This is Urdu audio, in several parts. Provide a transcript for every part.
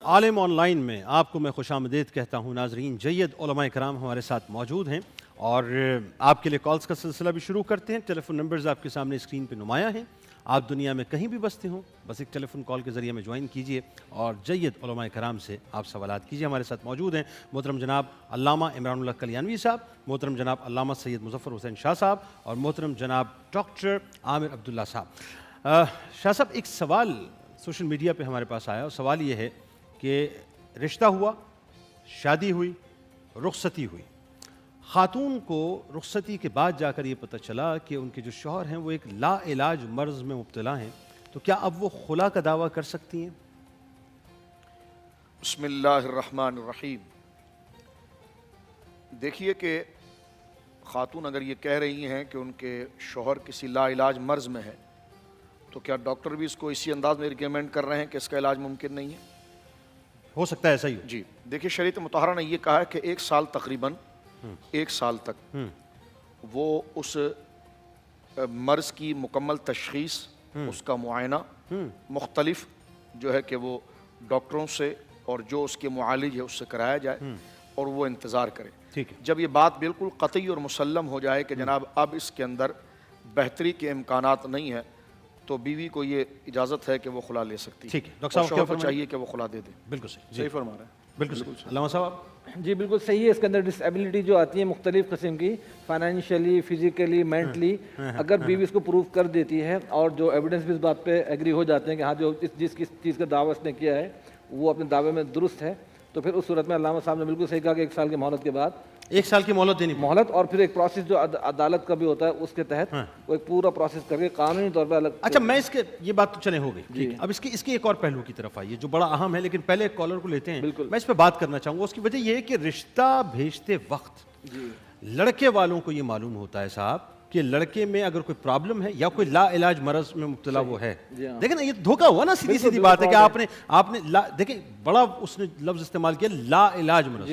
عالم آن لائن میں آپ کو میں خوش آمدید کہتا ہوں. ناظرین جید علماء کرام ہمارے ساتھ موجود ہیں اور آپ کے لیے کالز کا سلسلہ بھی شروع کرتے ہیں. ٹیلی فون نمبرز آپ کے سامنے اسکرین پہ نمایاں ہیں. آپ دنیا میں کہیں بھی بستے ہوں بس ایک ٹیلی فون کال کے ذریعے میں جوائن کیجئے اور جید علماء کرام سے آپ سوالات کیجئے. ہمارے ساتھ موجود ہیں محترم جناب علامہ عمران اللہ کلیانوی صاحب, محترم جناب علامہ سید مظفر حسین شاہ صاحب اور محترم جناب ڈاکٹر عامر عبداللہ صاحب. شاہ صاحب, ایک سوال سوشل میڈیا پہ ہمارے پاس آیا اور سوال یہ ہے کہ رشتہ ہوا, شادی ہوئی, رخصتی ہوئی. خاتون کو رخصتی کے بعد جا کر یہ پتہ چلا کہ ان کے جو شوہر ہیں وہ ایک لا علاج مرض میں مبتلا ہیں, تو کیا اب وہ خلا کا دعویٰ کر سکتی ہیں؟ بسم اللہ الرحمن الرحیم. دیکھیے کہ خاتون اگر یہ کہہ رہی ہیں کہ ان کے شوہر کسی لا علاج مرض میں ہے تو کیا ڈاکٹر بھی اس کو اسی انداز میں ریکمینڈ کر رہے ہیں کہ اس کا علاج ممکن نہیں ہے؟ ہو سکتا ہے ایسا ہی ہو. جی دیکھیے, شریعت مطہرہ نے یہ کہا ہے کہ 1 سال تقریباً 1 سال تک وہ اس مرض کی مکمل تشخیص, اس کا معائنہ مختلف جو ہے کہ وہ ڈاکٹروں سے اور جو اس کے معالج ہے اس سے کرایا جائے اور وہ انتظار کرے. ٹھیک ہے. جب یہ بات بالکل قطعی اور مسلم ہو جائے کہ جناب اب اس کے اندر بہتری کے امکانات نہیں ہیں تو بیوی کو یہ اجازت ہے کہ وہ خلا لے سکتی ہے. ٹھیک ہے. ڈاکٹر صاحب, شوہر کو چاہیے کہ وہ خلا دے دے. بالکل صحیح. صحیح فرما رہے ہیں. بالکل صحیح. علامہ صاحب. جی بالکل صحیح ہے. اس کے اندر ڈس ایبلٹی جو آتی ہے مختلف قسم کی, فائنینشلی, فزیکلی, مینٹلی, اگر بیوی اس کو پروف کر دیتی ہے اور جو ایویڈنس بھی اس بات پہ ایگری ہو جاتے ہیں کہ ہاں جو جس چیز کا دعویٰ اس نے کیا ہے وہ اپنے دعوے میں درست ہے, تو پھر اس صورت میں علامہ صاحب نے بالکل صحیح کہا کہ 1 سال کی مہلت کے بعد 1 سال کی مہلت دینی, مہلت, اور پھر ایک پروسیس جو عدالت کا بھی ہوتا ہے اس کے تحت وہ ایک پورا پروسیس کر کے قانونی طور پہ الگ. اچھا, میں اس کے یہ بات تو چلے ہو گئی. ٹھیک ہے. اب اس کے ایک اور پہلو کی طرف آئیے جو بڑا اہم ہے, لیکن پہلے ایک کالر کو لیتے ہیں. میں اس پہ بات کرنا چاہوں گا. اس کی وجہ یہ ہے کہ رشتہ بھیجتے وقت لڑکے والوں کو یہ معلوم ہوتا ہے صاحب کہ لڑکے میں اگر کوئی پرابلم ہے یا کوئی لا علاج مرض میں مبتلا وہ ہے. دیکھیں نا, یہ دھوکہ ہوا نا, سیدھی سیدھی بات ہے کہ آپ نے دیکھیں بڑا اس نے لفظ استعمال کیا, لا علاج مرض.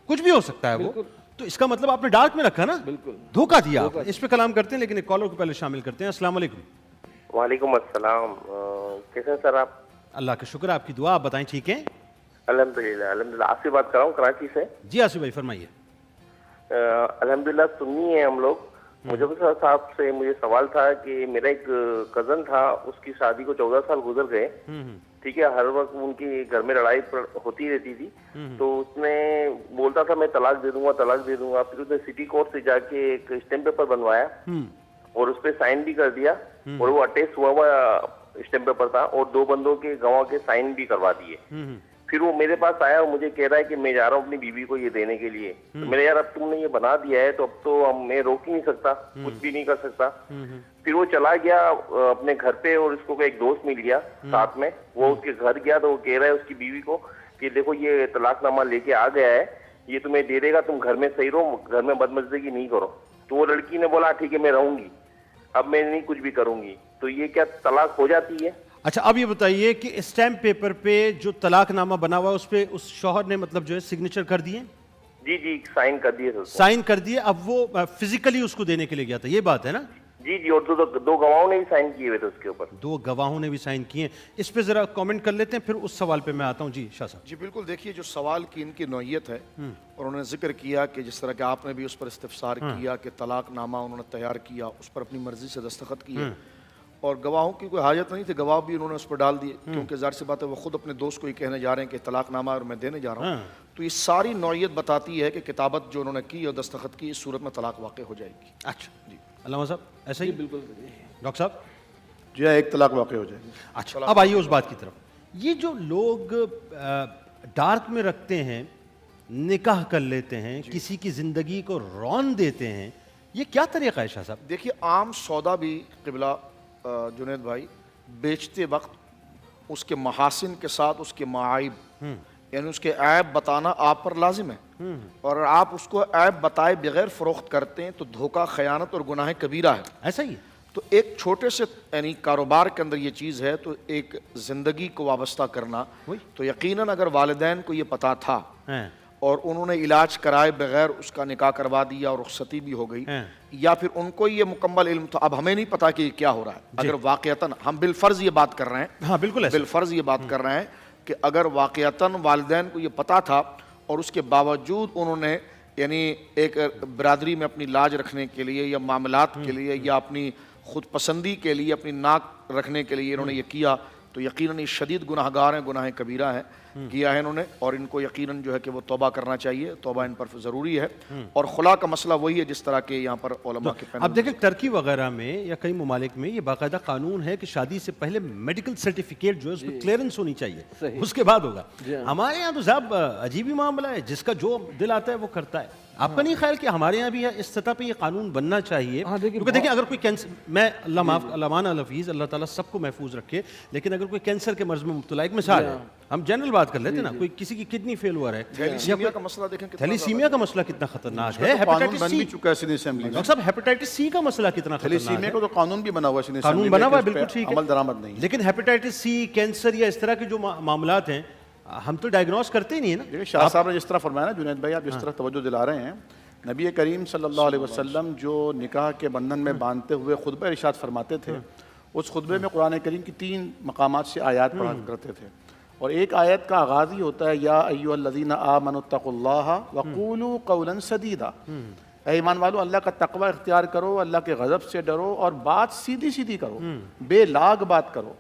کچھ بھی ہو سکتا ہے وہ, تو اس کا مطلب آپ نے ڈارک میں رکھا نا, دھوکہ دیا آپ نے. اس پہ کلام کرتے ہیں لیکن ایک کالر کو پہلے شامل کرتے ہیں. السلام علیکم. وعلیکم السلام. کیسے ہیں سر آپ؟ اللہ کا شکر, آپ کی دعا. آپ بتائیں ٹھیک ہیں؟ الحمدللہ الحمدللہ. آپ سے بات کر رہا ہوں کراچی سے. جی آصف بھائی فرمائیے. الحمدللہ سنی ہے ہم لوگ. مجھے صاحب سے مجھے سوال تھا کہ میرا ایک کزن تھا, اس کی شادی کو 14 سال گزر گئے. ٹھیک ہے, ہر وقت ان کی گھر میں لڑائی ہوتی رہتی تھی, تو اس نے بولتا تھا میں طلاق دے دوں گا طلاق دے دوں گا. پھر اس نے سٹی کورٹ سے جا کے ایک اسٹیمپ پیپر بنوایا اور اس پہ سائن بھی کر دیا, اور وہ اٹیسٹ ہوا اسٹیمپ پیپر تھا, اور 2 بندوں کے گواہ کے سائن بھی کروا دیے. پھر وہ میرے پاس آیا اور مجھے کہہ رہا ہے کہ میں جا رہا ہوں اپنی بیوی کو یہ دینے کے لیے. تو میرے یار اب تم نے یہ بنا دیا ہے تو اب تو میں روک ہی نہیں سکتا, کچھ بھی نہیں کر سکتا. پھر وہ چلا گیا اپنے گھر پہ, اور اس کو ایک دوست مل گیا ساتھ میں. وہ اس کے گھر گیا تو وہ کہہ رہا ہے اس کی بیوی کو کہ دیکھو یہ طلاق نامہ لے کے آ گیا ہے, یہ تمہیں دے دے گا, تم گھر میں صحیح رہو, گھر میں بدمزدگی نہیں کرو. تو وہ لڑکی نے بولا ٹھیک ہے میں رہوں گی, اب میں نہیں کچھ بھی کروں گی. تو یہ کیا طلاق ہو جاتی ہے؟ اچھا, اب یہ بتائیے کہ اسٹیمپ پیپر پہ جو طلاق نامہ بنا ہوا اس پہ اس شوہر نے مطلب جو ہے سگنیچر کر دیے؟ جی جی سائن کر دیے. سائن کر دیے. اب وہ فزیکلی اس کو دینے کے لیے گیا تھا, یہ بات ہے نا؟ جی جی, اور 2 گواہوں نے بھی سائن کیے ہوئے تھے اس کے اوپر. 2 گواہوں نے بھی سائن کیے. اس پہ ذرا کامنٹ کر لیتے ہیں, پھر اس سوال پہ میں آتا ہوں. جی شاہ صاحب. جی بالکل. دیکھیے جو سوال کی ان کی نوعیت ہے, اور انہوں نے ذکر کیا کہ جس طرح کہ آپ نے بھی اس پر استفسار کیا کہ طلاق نامہ انہوں نے تیار کیا, اس پر اپنی مرضی سے دستخط کیے, اور گواہوں کی کوئی حاجت نہیں تھی, گواہ بھی انہوں نے اس پر ڈال دیے, کیونکہ ظاہر سی بات ہے وہ خود اپنے دوست کو ہی کہنے جا رہے ہیں کہ طلاق نامہ اور میں دینے جا رہا ہوں. تو یہ ساری نوعیت بتاتی ہے کہ کتابت جو انہوں نے کی اور دستخط کی, اس صورت میں طلاق واقع ہو جائے گی. اچھا جی علامہ صاحب ایسا ہی؟ بالکل. ڈاکٹر صاحب. جی ہاں, ایک طلاق واقع ہو جائے گی. اچھا, اب آئیے اس بات کی طرف. یہ جو لوگ ڈارک میں رکھتے ہیں, نکاح کر لیتے ہیں, کسی کی زندگی کو رون دیتے ہیں, یہ کیا طریقہ ہے شاہ صاحب؟ دیکھیے عام سودا بھی قبلہ جنید بھائی بیچتے وقت اس کے محاسن کے ساتھ اس کے معائب, یعنی اس کے عیب بتانا آپ پر لازم ہے, اور آپ اس کو عیب بتائے بغیر فروخت کرتے ہیں تو دھوکہ, خیانت اور گناہ کبیرہ ہے. ایسا ہی ہے. تو ایک چھوٹے سے یعنی کاروبار کے اندر یہ چیز ہے, تو ایک زندگی کو وابستہ کرنا, تو یقیناً اگر والدین کو یہ پتہ تھا اور انہوں نے علاج کرائے بغیر اس کا نکاح کروا دیا اور رخصتی بھی ہو گئی, یا پھر ان کو یہ مکمل علم تھا, اب ہمیں نہیں پتا کہ کیا ہو رہا ہے. اگر واقعتاً ہم بالفرض یہ بات کر رہے ہیں, ہاں بالکل بالفرض یہ بات کر رہے ہیں, کہ اگر واقعتاً والدین کو یہ پتہ تھا اور اس کے باوجود انہوں نے یعنی ایک برادری میں اپنی لاج رکھنے کے لیے یا معاملات کے لیے یا اپنی خود پسندی کے لیے اپنی ناک رکھنے کے لیے انہوں نے یہ کیا تو یقیناً یہ شدید گناہ گار ہیں، گناہ کبیرہ ہیں کیا ہے انہوں نے، اور ان کو یقیناً جو ہے کہ وہ توبہ کرنا چاہیے، توبہ ان پر ضروری ہے۔ اور خلا کا مسئلہ وہی ہے جس طرح کے یہاں پر علماء کے اب دیکھیں ترکی وغیرہ میں یا کئی ممالک میں یہ باقاعدہ قانون ہے کہ شادی سے پہلے میڈیکل سرٹیفکیٹ جو ہے اس میں کلیئرنس ہونی چاہیے، اس کے بعد ہوگا۔ ہمارے یہاں تو صاحب عجیب ہی معاملہ ہے، جس کا جو دل آتا ہے وہ کرتا ہے۔ آپ کا نہیں خیال کہ ہمارے یہاں بھی اس سطح پہ یہ قانون بننا چاہیے؟ کیونکہ دیکھیں اگر کوئی کینسر، میں علامہ الحفیظ اللہ تعالیٰ سب کو محفوظ رکھے، لیکن اگر کوئی کینسر کے مرض میں مبتلا، ایک مثال ہے، ہم جنرل بات کر لیتے ہیں نا، کوئی کسی کی کڈنی فیل ہوا ہے، تھیلیسیمیا کا مسئلہ دیکھیں، تھیلیسیمیا کا مسئلہ کتنا خطرناک ہے، ہیپاٹائٹس سی چکا ہے سینی اسمبلی ڈاکٹر صاحب، ہیپاٹائٹس سی کا مسئلہ کتنا خطرناک ہے، کو تو قانون بھی بنا ہوا ہے سینی قانون اسمبلی بنا ہوا ہے، میں، بالکل ٹھیک ہے، عمل درآمد نہیں۔ لیکن ہیپاٹائٹس سی، کینسر یا اس طرح کے جو معاملات ہیں ہم تو ڈائگنوز کرتے ہی نہیں ہے نا۔ دیکھیں شاہ صاحب نے جس طرح فرمایا نا جنید بھائی، آپ جس طرح توجہ دلا رہے ہیں، نبی کریم صلی اللہ علیہ وسلم جو نکاح کے بندھن میں باندھتے ہوئے خطبہ ارشاد فرماتے تھے، اس خطبے میں قرآن کریم کی 3 مقامات سے آیات پڑھا کرتے تھے، اور ایک آیت کا آغاز ہی ہوتا ہے یا ایھا الذین آمنوا اتقوا اللہ وقولوا قولا سدیدا، اے ایمان والو اللہ کا تقوی اختیار کرو، اللہ کے غضب سے ڈرو اور بات سیدھی سیدھی کرو، بے لاگ بات کرو۔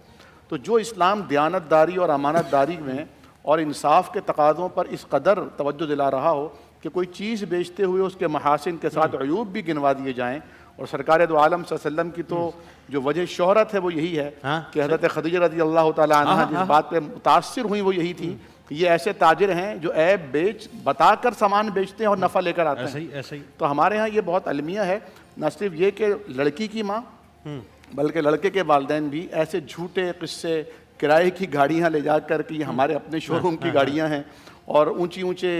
تو جو اسلام دیانت داری اور امانت داری میں اور انصاف کے تقاضوں پر اس قدر توجہ دلا رہا ہو کہ کوئی چیز بیچتے ہوئے اس کے محاسن کے ساتھ عیوب بھی گنوا دیے جائیں، اور سرکار دو عالم صلی اللہ علیہ وسلم کی تو جو وجہ شہرت ہے وہ یہی ہے کہ حضرت خدیجہ رضی اللہ تعالیٰ عنہ جس بات پہ متاثر ہوئی وہ یہی تھی کہ یہ ایسے تاجر ہیں جو عیب بتا کر سامان بیچتے ہیں اور نفع لے کر آتے ہیں۔ تو ہمارے ہاں یہ بہت المیہ ہے، نہ صرف یہ کہ لڑکی کی ماں بلکہ لڑکے کے والدین بھی ایسے جھوٹے قصے، کرائے کی گاڑیاں لے جا کر کہ یہ ہمارے اپنے شو روم کی گاڑیاں ہیں، اور اونچے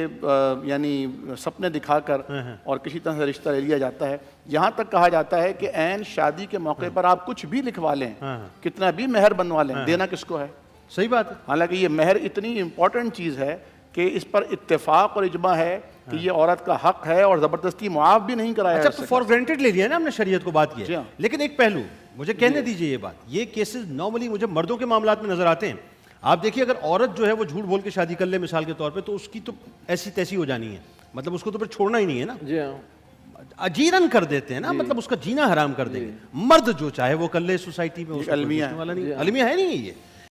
یعنی سپنے دکھا کر اور کسی طرح سے رشتہ لے لیا جاتا ہے۔ یہاں تک کہا جاتا ہے کہ عین شادی کے موقع پر آپ کچھ بھی لکھوا لیں، کتنا بھی مہر بنوا لیں، دینا کس کو ہے؟ صحیح بات ہے۔ حالانکہ یہ مہر اتنی امپورٹنٹ چیز ہے کہ اس پر اتفاق اور اجماع ہے کہ یہ عورت کا حق ہے اور زبردستی معاف بھی نہیں کرایا۔ اچھا، تو فار گرانٹیڈ لے لیا نا ہم نے شریعت کو بات کی ہے، لیکن ایک پہلو مجھے کہنے دیجئے، یہ بات، یہ کیسز نارملی مجھے مردوں کے معاملات میں نظر آتے ہیں۔ آپ دیکھیے اگر عورت جو ہے وہ جھوٹ بول کے شادی کر لے مثال کے طور پہ، تو اس کی تو ایسی تیسی ہو جانی ہے، مطلب اس کو تو پھر چھوڑنا ہی نہیں ہے نا، جی ہاں، اجیرن کر دیتے ہیں نا، مطلب اس کا جینا حرام کر دیں گے۔ مرد جو چاہے وہ کر لے سوسائٹی میں، المیہ ہے نہیں یہ۔